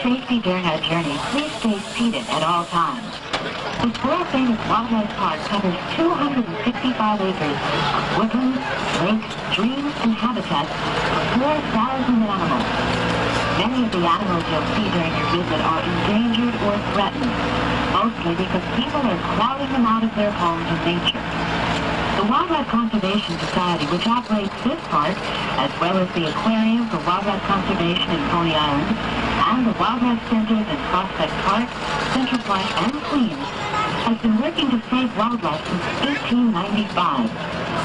safety during our journey, please stay seated at all times. This world-famous wildlife park covers 265 acres of woodlands, lakes, streams, and habitats for 4,000 animals. Many of the animals you'll see during your visit are endangered or threatened, mostly because people are crowding them out of their homes and nature. The Wildlife Conservation Society, which operates this park, as well as the Aquarium for Wildlife Conservation in Coney Island, and the Wildlife Centers in Prospect Park, Central Park, and Queens, has been working to save wildlife since 1895.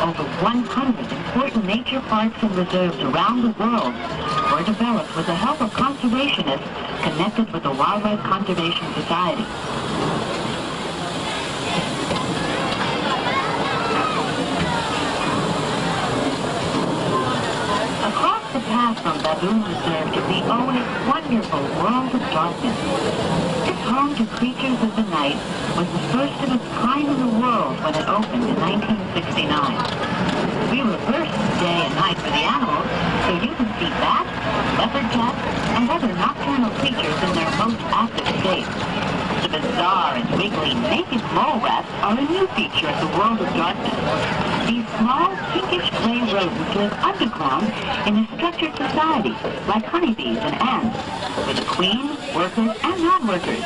Over 100 important nature parks and reserves around the world were developed with the help of conservationists connected with the Wildlife Conservation Society. Across the path from Baboon Reserve to the always wonderful World of Darkness. This home to creatures of the night was the first of its kind in the world when it opened in 1969. We reversed day and night for the animals, so you can see bats, leopard cats, and other nocturnal creatures in their most active state. The bizarre and wiggly naked mole rats are a new feature of the World of Darkness. These small, pinkish gray rodents live underground in a structured society, like honeybees and ants, with a queen, workers, and non-workers.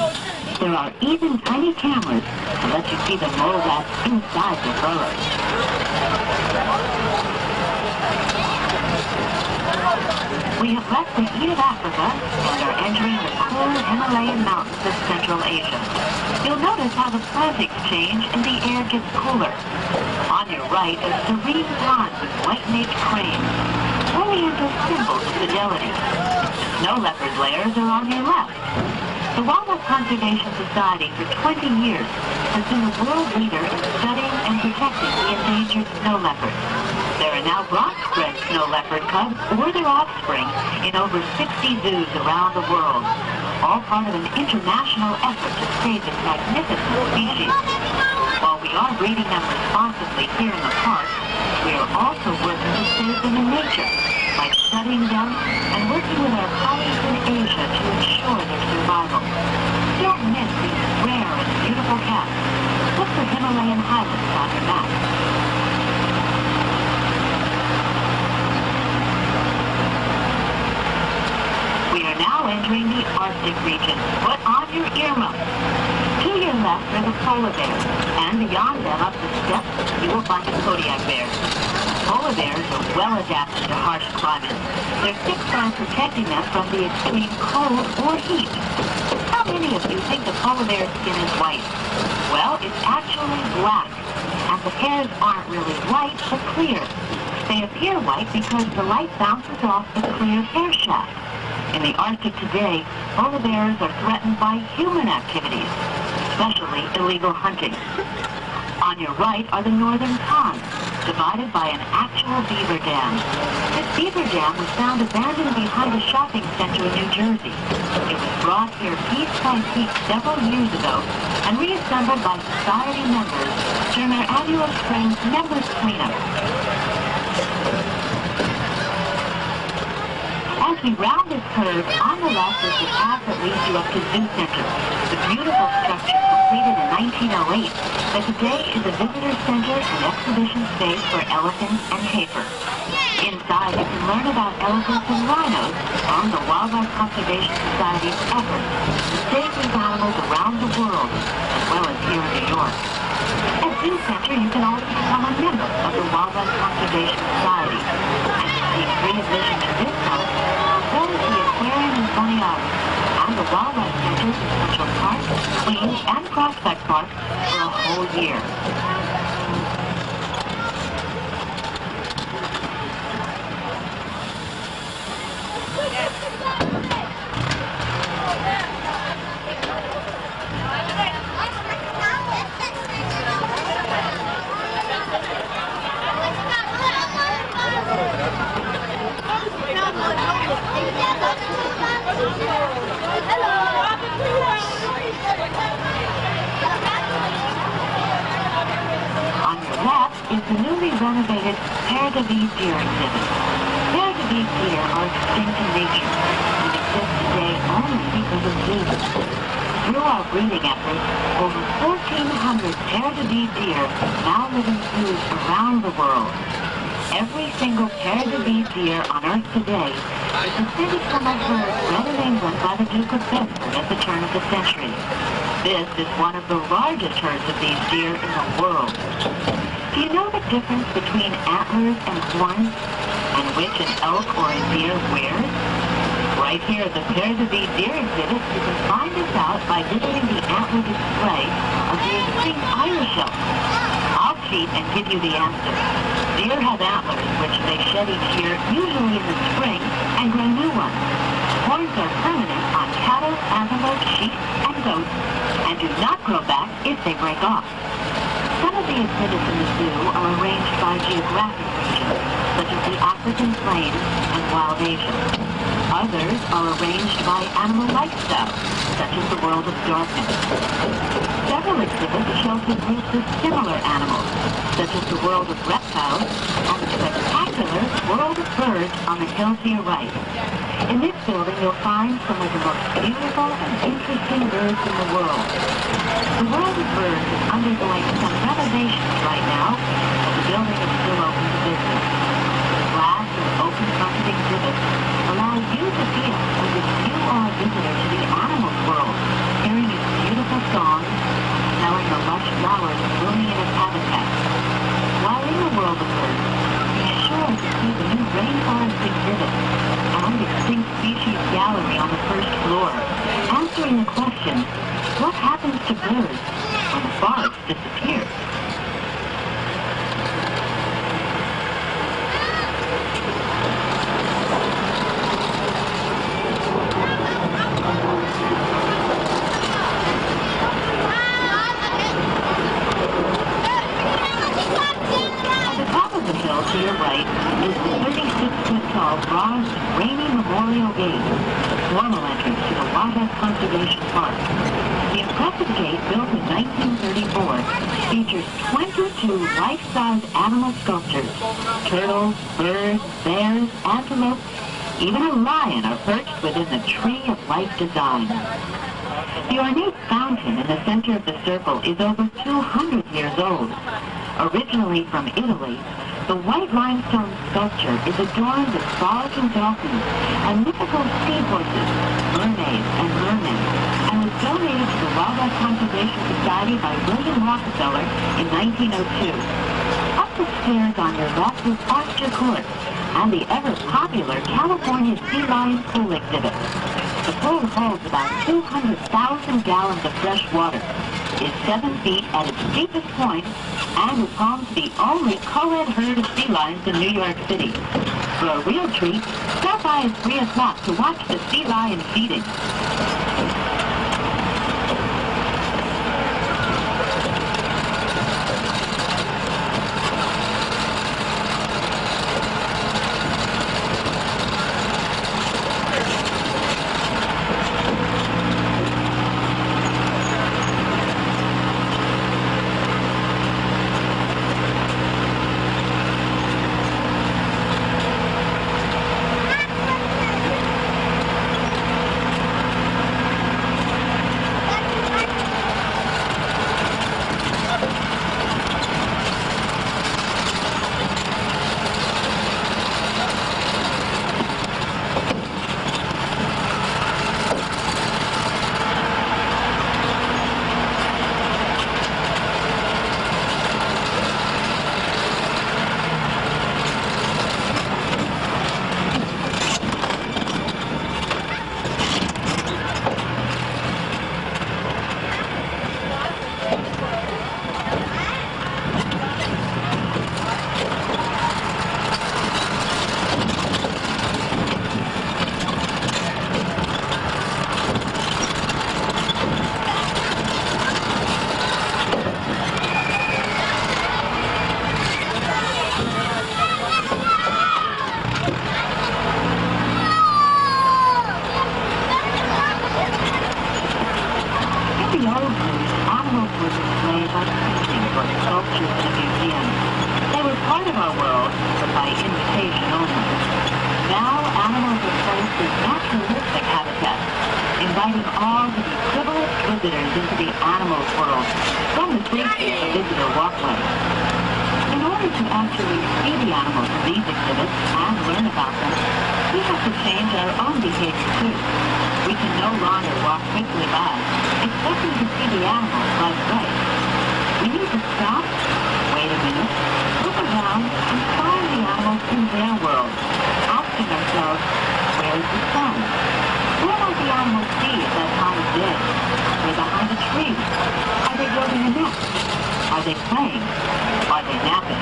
There are even tiny cameras to let you see the mole rats inside their burrows. We have left the heat of Africa and are entering the cool Himalayan mountains of Central Asia. You'll notice how the planets change and the air gets cooler. On your right, a serene pond with white-naped cranes, oriental symbols of fidelity. Snow leopard layers are on your left. The Wildlife Conservation Society for 20 years has been the world leader in studying and protecting the endangered snow leopard. There are now bronx-bred snow leopard cubs or their offspring in over 60 zoos around the world, all part of an international effort to save this magnificent species. While we are breeding them responsibly here in the park, we are also working to save them in nature by studying them and working with our colleagues in Asia to ensure their survival. Don't miss these rare and beautiful cats. Look for Himalayan highlands on your map. We are now entering the Arctic region. Put on your earmuffs. To your left are the polar bears, and beyond them up the steps you will find the Kodiak bears. Polar bears are well adapted to harsh climates. Their thick fur protecting them from the extreme cold or heat. How many of you think the polar bear's skin is white? Well, it's actually black, and the hairs aren't really white, but clear. They appear white because the light bounces off the clear hair shaft. In the Arctic today, polar bears are threatened by human activities, especially illegal hunting. On your right are the northern ponds, divided by an actual beaver dam. This beaver dam was found abandoned behind a shopping center in New Jersey. It was brought here piece by piece several years ago and reassembled by society members during their annual spring members cleanup. As we round this curve, on the left is the path that leads you up to Zoo Center, the beautiful structure completed in 1908 that today is a visitor center and exhibition space for elephants and tapir. Inside, you can learn about elephants and rhinos and the Wildlife Conservation Society's efforts to save these animals around the world, as well as here in New York. At Zoo Center, you can also become a member of the Wildlife Conservation Society and receive free admission to this park, as well as the Aquarium in Coney Island and the Wildlife Centers in Central Park, Queens, and Prospect Park for a whole year. Is the newly renovated Piekarski deer exhibit. Piekarski deer are extinct in nature and exist today only because of zoos. Through our breeding efforts, over 1,400 pair-de-vie deer now live in zoos around the world. Every single pair-de-vie deer on Earth today is descended from a herd bred in England by the Duke of Bedford at the turn of the century. This is one of the largest herds of these deer in the world. Do you know the difference between antlers and horns, and which an elk or a deer wears? Right here at the pair-de-vie deer exhibit, you can find this out by visiting the antler display of the extinct Irish elk. I'll cheat and give you the answer. Deer have antlers, which they shed each year, usually in the spring, and grow new ones. Horns are permanent on cattle, antelope, sheep, and goats, and do not grow back if they break off. Some of the exhibits in the zoo are arranged by geographic region, such as the African plains and wild Asia. Others are arranged by animal lifestyle, such as the world of darkness. Several exhibits shelter groups of similar animals, such as the world of reptiles and the spectacular world of birds on the hill to your right. In this building, you'll find some of the most beautiful and interesting birds in the world. The world of birds is undergoing some renovations right now, but the building is still open to business. Glass and open-fronted exhibits allow you to feel as if you are a visitor to the animal world, hearing its beautiful songs, smelling the lush flowers blooming in its habitat. While in the world of birds, be sure to see the new rainforest exhibit and extinct species gallery on the first floor, answering the question, what happens to birds when the forest disappears? To your right is the 36-foot-tall bronze Rainy Memorial Gate, formal entrance to the Wildlife Conservation Park. The impressive gate, built in 1934, features 22 life-size animal sculptures. Turtles, birds, bears, antelopes, even a lion are perched within the Tree of Life design. The ornate fountain in the center of the circle is over 200 years old. Originally from Italy, the white limestone sculpture is adorned with frogs and dolphins and mythical seahorses, mermaids, and mermen, and was donated to the Wildlife Conservation Society by William Rockefeller in 1902. Up the stairs on your left is Oyster Court and the ever-popular California Sea Lion Pool exhibit. The pool holds about 200,000 gallons of fresh water, is 7 feet at its deepest point, and is home to the only co-ed herd of sea lions in New York City. For a real treat, stop by at 3 o'clock to watch the sea lion feeding. our world, but by invitation only. Now, animals are placed in naturalistic habitats, inviting all to be privileged visitors into the animal world from the safety of the visitor walkway. In order to actually see the animals in these exhibits and learn about them, we have to change our own behavior too. We can no longer walk quickly by, expecting to see the animals right away. We need to stop, wait a minute, look around, and find the animals in their world, asking ourselves, where is the sun? Where might the animals be at that time of day? They're behind a tree. Are they building a nest? Are they playing? Are they napping?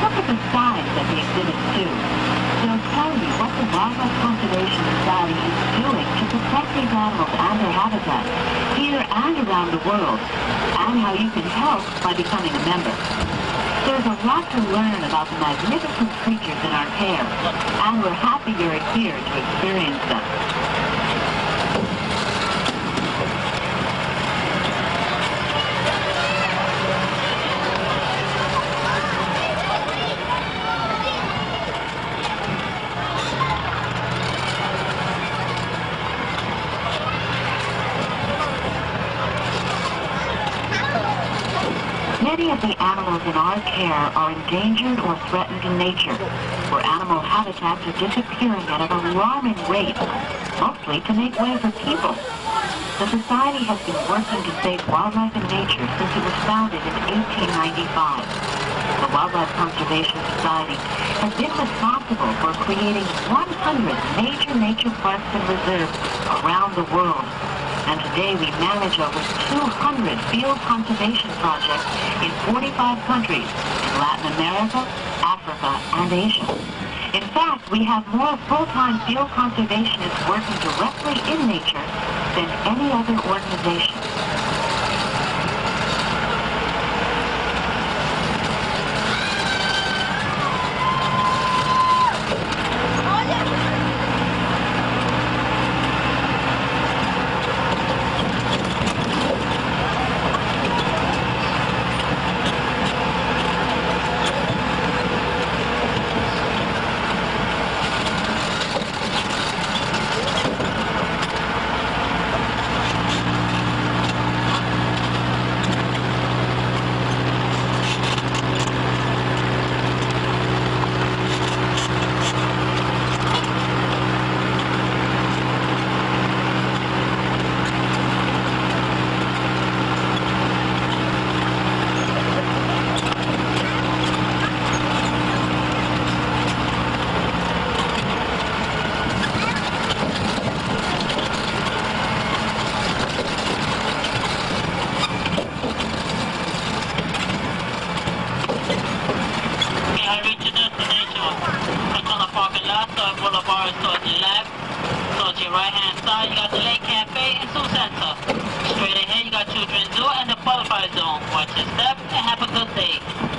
Look at the signs at the exhibits too. They'll tell you what the Wildlife Conservation Society is doing to protect these animals and their habitat, here and around the world, and how you can help by becoming a member. There's a lot to learn about the magnificent creatures in our care, and we're happy you're here to experience them. Many of the animals in our care are endangered or threatened in nature, where animal habitats are disappearing at an alarming rate, mostly to make way for people. The Society has been working to save wildlife and nature since it was founded in 1895. The Wildlife Conservation Society has been responsible for creating 100 major nature parks and reserves around the world. And today we manage over 200 field conservation projects in 45 countries in Latin America, Africa, and Asia. In fact, we have more full-time field conservationists working directly in nature than any other organization. Right-hand side, you got the Lake Cafe and Zoo Center. Straight ahead, you got Children's Zoo and the Qualified Zone. Watch your step and have a good day.